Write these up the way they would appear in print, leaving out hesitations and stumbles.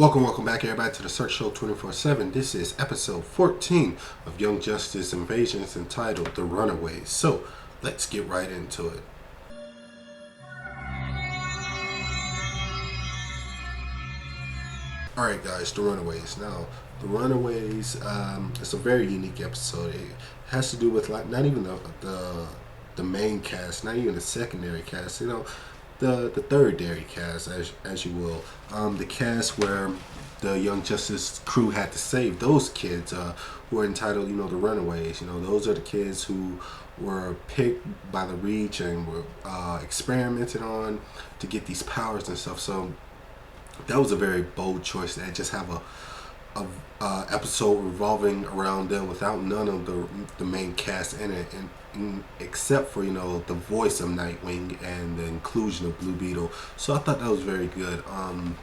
Welcome back everybody to the Search Show 24/7. This is episode 14 of Young Justice Invasions entitled The Runaways. So let's get right into it. Alright guys, The Runaways. Now, The Runaways, it's a very unique episode. It has to do with not even the main cast, not even the secondary cast, the third-dairy cast, as you will. The cast where the Young Justice crew had to save those kids who are entitled, the Runaways. Those are the kids who were picked by the Reach and were experimented on to get these powers and stuff. So that was a very bold choice to just have a episode revolving around them without none of the main cast in it, and except for the voice of Nightwing and the inclusion of Blue Beetle. So I thought that was very good and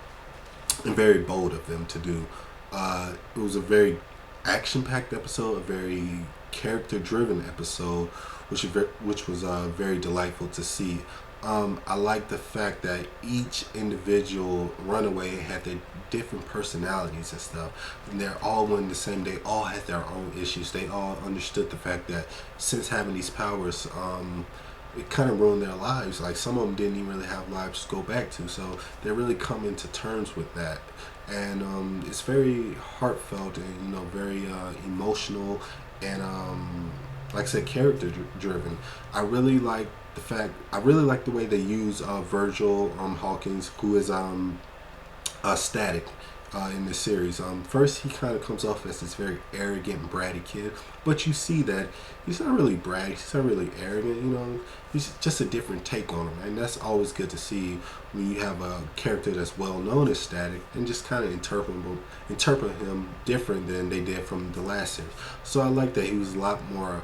very bold of them to do. It was a very action-packed episode, a very character-driven episode, which was very delightful to see. I like the fact that each individual runaway had their different personalities and stuff, and they're all one the same. They all had their own issues. They all understood the fact that since having these powers, it kind of ruined their lives. Like, some of them didn't even really have lives to go back to, so they're really coming to terms with that. And it's very heartfelt and very emotional and like I said, character driven. I really like the way they use Virgil Hawkins, who is Static in this series. First, he kind of comes off as this very arrogant, bratty kid, but you see that he's not really bratty, he's not really arrogant. He's just a different take on him, and that's always good to see when you have a character that's well known as Static and just kind of interpret him different than they did from the last series. So I like that he was a lot more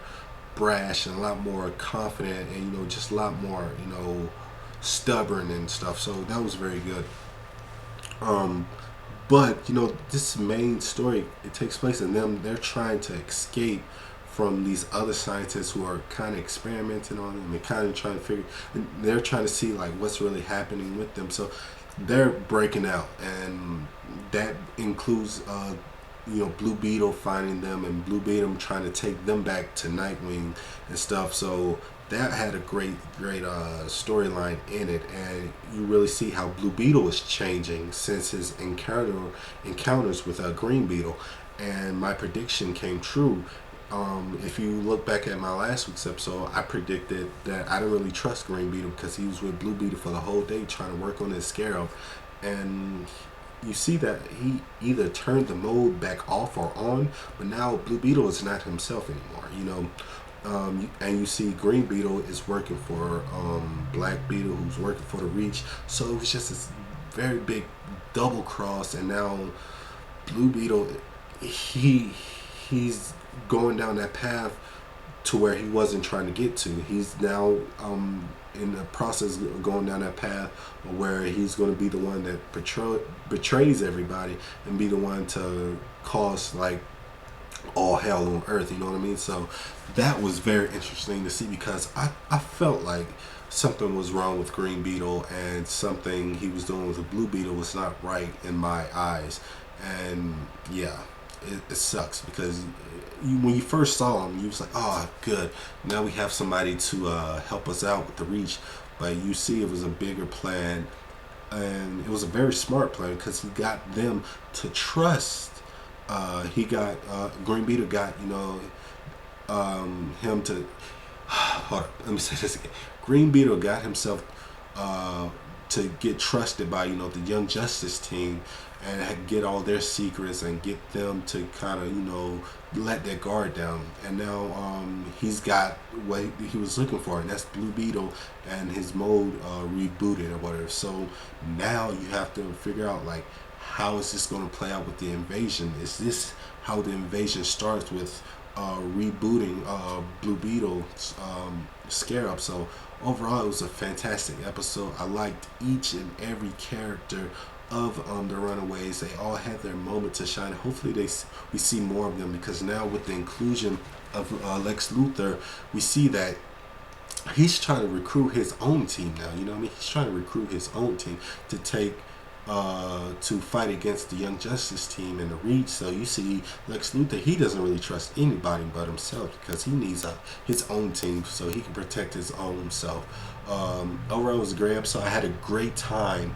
brash and a lot more confident and just a lot more stubborn and stuff. So that was very good. But this main story, it takes place in them. They're trying to escape from these other scientists who are kind of experimenting on them and kind of trying to they're trying to see like what's really happening with them. So they're breaking out, and that includes Blue Beetle finding them and Blue Beetle trying to take them back to Nightwing and stuff. So that had a great storyline in it, and you really see how Blue Beetle is changing since his encounters with Green Beetle. And my prediction came true. If you look back at my last week's episode, I predicted that I didn't really trust Green Beetle because he was with Blue Beetle for the whole day trying to work on his Scarab, and you see that he either turned the mode back off or on, but now Blue Beetle is not himself anymore, and you see Green Beetle is working for Black Beetle, who's working for the Reach. So it was just this very big double cross, and now Blue Beetle, he's going down that path to where he wasn't trying to get to. He's now in the process of going down that path where he's going to be the one that betrays everybody and be the one to cause like all hell on earth, you know what I mean? So that was very interesting to see, because I felt like something was wrong with Green Beetle, and something he was doing with the Blue Beetle was not right in my eyes. And yeah, it sucks, because when you first saw him, you was like, oh good, now we have somebody to help us out with the Reach. But you see it was a bigger plan, and it was a very smart plan, because he got them to trust. Green Beetle got him to hold on, let me say this again. Green Beetle got himself to get trusted by the Young Justice team, and get all their secrets and get them to kind of let their guard down. And now he's got what he was looking for, and that's Blue Beetle and his mode rebooted or whatever. So now you have to figure out like, how is this going to play out with the invasion? Is this how the invasion starts, with rebooting Blue Beetle's Scarab? So overall, it was a fantastic episode. I liked each and every character of the Runaways. They all had their moment to shine. Hopefully we see more of them, because now with the inclusion of Lex Luthor, we see that he's trying to recruit his own team now. He's trying to recruit his own team to take to fight against the Young Justice team and the Reach. So you see Lex Luthor, he doesn't really trust anybody but himself because he needs his own team so he can protect his own self. Overall, it was a great episode. I had a great time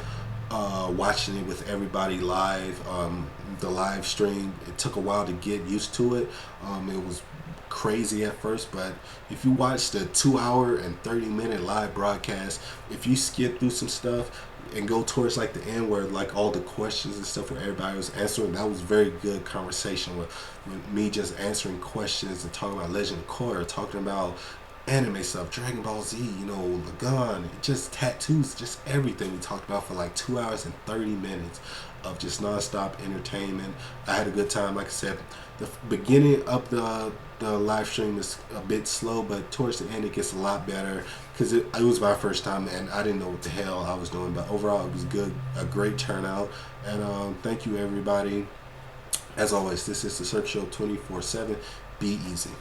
watching it with everybody live. The live stream, it took a while to get used to it. It was crazy at first, but if you watch the 2-hour and 30-minute live broadcast, if you skip through some stuff and go towards like the end where like all the questions and stuff where everybody was answering, that was very good conversation with me just answering questions and talking about Legend of Korra, talking about anime stuff, Dragon Ball Z, you know, the gun, just tattoos, just everything we talked about for like 2 hours and 30 minutes of just nonstop entertainment. I had a good time. Like I said, the beginning of the live stream is a bit slow, but towards the end it gets a lot better because it was my first time and I didn't know what the hell I was doing, but overall it was good, a great turnout. And thank you everybody. As always, this is the Cirque Show 24/7. Be easy.